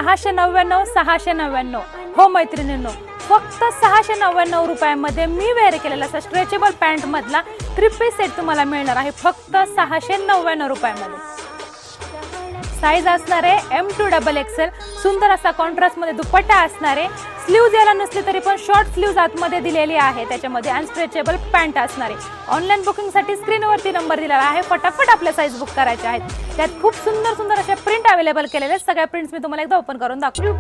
699 699। हो मैत्रिणींनो, फक्त 699 रुपयामध्ये मी वेअर केलेला असा स्ट्रेचेबल पॅन्ट मधला 3 पीस सेट तुम्हाला मिळणार आहे फक्त 699 रुपयामध्ये। साइज असणार आहे M2XXL। सुंदर असा कॉन्ट्रास्ट मध्ये दुपट्टा असणार आहे। स्लीव्ज याला नसली तरी पण शॉर्ट स्लीव्ज आतमध्ये दिलेली आहे, त्याच्यामध्ये अनस्ट्रेचेबल पॅन्ट असणार आहे। ऑनलाईन बुकिंग साठी स्क्रीनवरती नंबर दिलेला आहे, फटाफट आपल्या साइज बुक करायचे आहेत। त्यात खूप सुंदर सुंदर अशा प्रिंट अवेलेबल केलेले आहेत। सगळ्या प्रिंट्स मी तुम्हाला एकदा ओपन करून दाखवते।